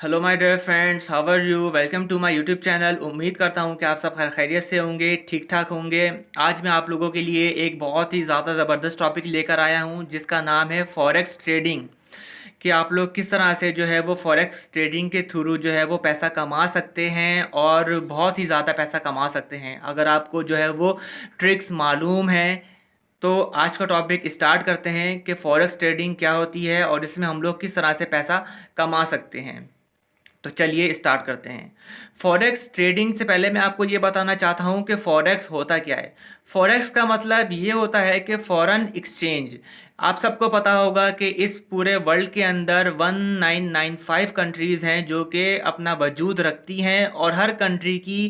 Hello my dear friends, how are you. Welcome to my YouTube channel. उम्मीद करता हूँ कि आप सब खैरियत से होंगे, ठीक ठाक होंगे। आज मैं आप लोगों के लिए एक बहुत ही ज़्यादा ज़बरदस्त टॉपिक लेकर आया हूँ जिसका नाम है फॉरेक्स ट्रेडिंग। कि आप लोग किस तरह से जो है वो फॉरेक्स ट्रेडिंग के थ्रू जो है वो पैसा कमा सकते हैं और बहुत ही ज़्यादा पैसा कमा सकते हैं अगर आपको जो है वो ट्रिक्स मालूम है। तो आज का टॉपिक स्टार्ट करते हैं कि फॉरेक्स ट्रेडिंग क्या होती है और इसमें हम लोग किस तरह से पैसा कमा सकते हैं। तो चलिए स्टार्ट करते हैं। फॉरेक्स ट्रेडिंग से पहले मैं आपको ये बताना चाहता हूँ कि फॉरेक्स होता क्या है। फॉरेक्स का मतलब ये होता है कि फॉरेन एक्सचेंज। आप सबको पता होगा कि इस पूरे वर्ल्ड के अंदर 1995 कंट्रीज़ हैं जो कि अपना वजूद रखती हैं और हर कंट्री की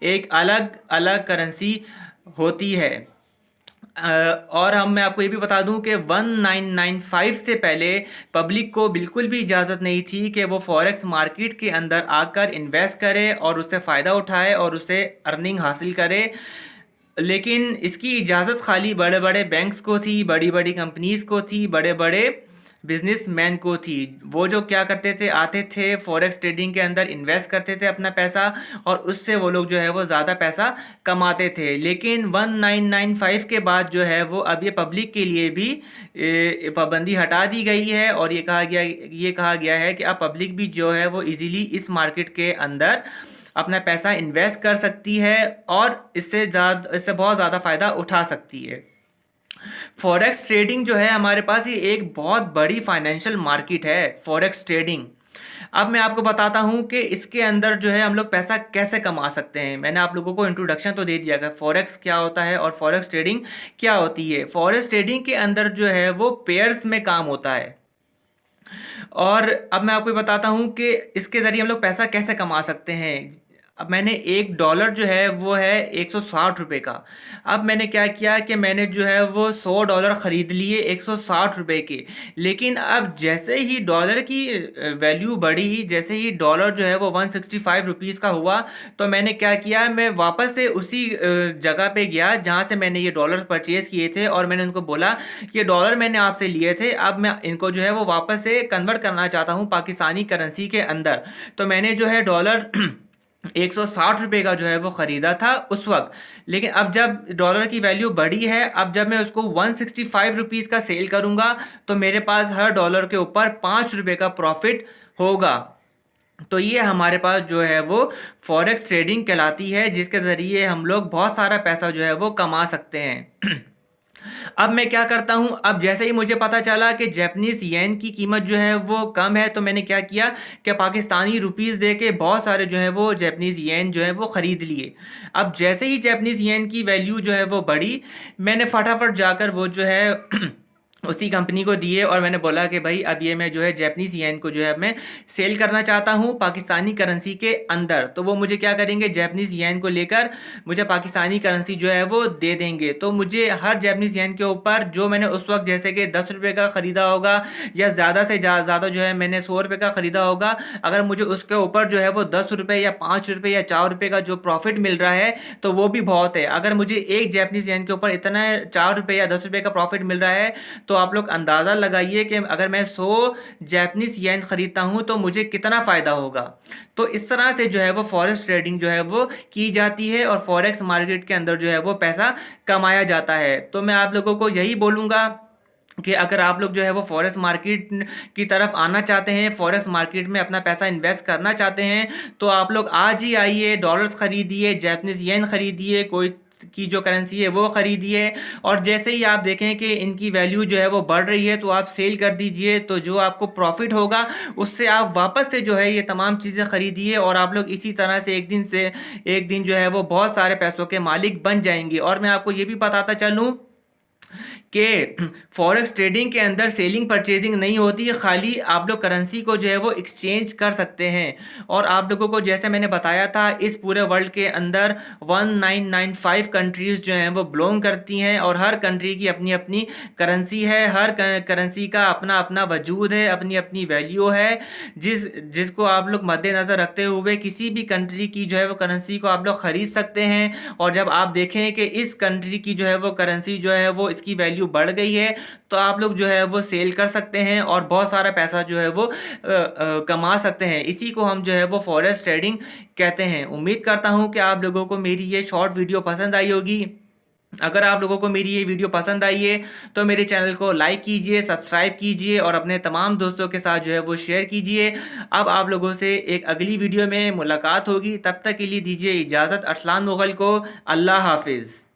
एक अलग अलग करेंसी होती है। और मैं आपको ये भी बता दूं कि 1995 से पहले पब्लिक को बिल्कुल भी इजाज़त नहीं थी कि वो फॉरेक्स मार्केट के अंदर आकर इन्वेस्ट करे और उससे फ़ायदा उठाए और उससे अर्निंग हासिल करे। लेकिन इसकी इजाज़त खाली बड़े बड़े बैंक्स को थी, बड़ी बड़ी कंपनीज़ को थी, बड़े बड़े बिजनेसमैन को थी। वो जो क्या करते थे, आते थे फॉरेक्स ट्रेडिंग के अंदर इन्वेस्ट करते थे अपना पैसा और उससे वो लोग जो है वो ज़्यादा पैसा कमाते थे। लेकिन 1995 के बाद जो है वो अब ये पब्लिक के लिए भी पाबंदी हटा दी गई है और ये कहा गया है कि अब पब्लिक भी जो है वो इजीली इस मार्केट के अंदर अपना पैसा इन्वेस्ट कर सकती है और इससे बहुत ज़्यादा फ़ायदा उठा सकती है। फॉरेक्स ट्रेडिंग जो है हमारे पास ये एक बहुत बड़ी फाइनेंशियल मार्केट है फॉरेक्स ट्रेडिंग। अब मैं आपको बताता हूँ कि इसके अंदर जो है हम लोग पैसा कैसे कमा सकते हैं। मैंने आप लोगों को इंट्रोडक्शन तो दे दिया कि फॉरेक्स क्या होता है और फॉरेक्स ट्रेडिंग क्या होती है। फॉरेक्स ट्रेडिंग के अंदर जो है वो पेयर्स में काम होता है। और अब मैं आपको बताता हूँ कि इसके ज़रिए हम लोग पैसा कैसे कमा सकते हैं। अब मैंने $1 जो है वो है ₹160 का। अब मैंने क्या किया कि मैंने जो है वो $100 ख़रीद लिए ₹160 के। लेकिन अब जैसे ही डॉलर की वैल्यू बढ़ी, जैसे ही डॉलर जो है वो ₹165 का हुआ, तो मैंने क्या किया, मैं वापस से उसी जगह पे गया जहाँ से मैंने ये डॉलर परचेज़ किए थे और मैंने उनको बोला ये डॉलर मैंने आपसे लिए थे, अब मैं इनको जो है वो वापस से कन्वर्ट करना चाहता हूँ पाकिस्तानी करेंसी के अंदर। तो मैंने जो है डॉलर ₹160 का जो है वो ख़रीदा था उस वक्त। लेकिन अब जब डॉलर की वैल्यू बढ़ी है, अब जब मैं उसको ₹165 का सेल करूँगा तो मेरे पास हर डॉलर के ऊपर ₹5 का प्रॉफिट होगा। तो ये हमारे पास जो है वो फॉरेक्स ट्रेडिंग कहलाती है, जिसके ज़रिए हम लोग बहुत सारा पैसा जो है वो कमा सकते हैं। अब मैं क्या करता हूँ, अब जैसे ही मुझे पता चला कि जैपनीज येन की कीमत जो है वो कम है, तो मैंने क्या किया कि पाकिस्तानी रुपीस दे के बहुत सारे जो है वो जैपनीज येन जो है वो ख़रीद लिए। अब जैसे ही जैपनीज येन की वैल्यू जो है वो बढ़ी, मैंने फटाफट जाकर वो जो है उसी कंपनी को दिए और मैंने बोला कि भाई अब ये मैं जो है जैपनीज येन को जो है मैं सेल करना चाहता हूँ पाकिस्तानी करेंसी के अंदर। तो वो मुझे क्या करेंगे, जैपनीज येन को लेकर मुझे पाकिस्तानी करेंसी जो है वो दे देंगे। तो मुझे हर जैपनीज येन के ऊपर जो मैंने उस वक्त जैसे कि ₹10 का ख़रीदा होगा या ज़्यादा से ज़्यादा जो है मैंने ₹100 का ख़रीदा होगा, अगर मुझे उसके ऊपर जो है वो ₹10 या ₹5 या ₹4 का जो प्रॉफिट मिल रहा है तो वो भी बहुत है। अगर मुझे एक जैपनीज येन के ऊपर इतना ₹4 या ₹10 का प्रॉफिट मिल रहा है तो आप लोग अंदाज़ा लगाइए कि अगर मैं 100 जैपनीज येन ख़रीदता हूँ तो मुझे कितना फ़ायदा होगा। तो इस तरह से जो है वो फॉरेक्स ट्रेडिंग जो है वो की जाती है और फॉरेक्स मार्केट के अंदर जो है वो पैसा कमाया जाता है। तो मैं आप लोगों को यही बोलूँगा कि अगर आप लोग जो है वो फॉरेक्स मार्केट की तरफ आना चाहते हैं, फॉरेक्स मार्केट में अपना पैसा इन्वेस्ट करना चाहते हैं, तो आप लोग आज ही आइए, डॉलर्स ख़रीदिए, जैपनीज येन ख़रीदिए, कोई की जो करेंसी है वो ख़रीदिए। और जैसे ही आप देखें कि इनकी वैल्यू जो है वो बढ़ रही है तो आप सेल कर दीजिए। तो जो आपको प्रॉफिट होगा उससे आप वापस से जो है ये तमाम चीज़ें ख़रीदिए और आप लोग इसी तरह से एक दिन जो है वो बहुत सारे पैसों के मालिक बन जाएंगे। और मैं आपको ये भी बताता चलूँ कि फॉरेक्स ट्रेडिंग के अंदर सेलिंग परचेजिंग नहीं होती है, खाली आप लोग करेंसी को जो है वो एक्सचेंज कर सकते हैं। और आप लोगों को जैसे मैंने बताया था, इस पूरे वर्ल्ड के अंदर 1995 कंट्रीज़ जो हैं वो बिलोंग करती हैं और हर कंट्री की अपनी अपनी करेंसी है, हर करेंसी का अपना अपना वजूद है, अपनी अपनी वैल्यू है, जिसको आप लोग मद्देनज़र रखते हुए किसी भी कंट्री की जो है वो करेंसी को आप लोग ख़रीद सकते हैं। और जब आप देखें कि इस कंट्री की जो है वो करेंसी जो है वो इसकी वैल्यू बढ़ गई है, तो आप लोग जो है वो सेल कर सकते हैं और बहुत सारा पैसा जो है वो कमा सकते हैं। इसी को हम जो है वो फॉरेक्स ट्रेडिंग कहते हैं। उम्मीद करता हूँ कि आप लोगों को मेरी ये शॉर्ट वीडियो पसंद आई होगी। अगर आप लोगों को मेरी ये वीडियो पसंद आई है तो मेरे चैनल को लाइक कीजिए, सब्सक्राइब कीजिए और अपने तमाम दोस्तों के साथ जो है वो शेयर कीजिए। अब आप लोगों से एक अगली वीडियो में मुलाकात होगी, तब तक के लिए दीजिए इजाज़त। अरसलान मुगल को। अल्लाह हाफिज़।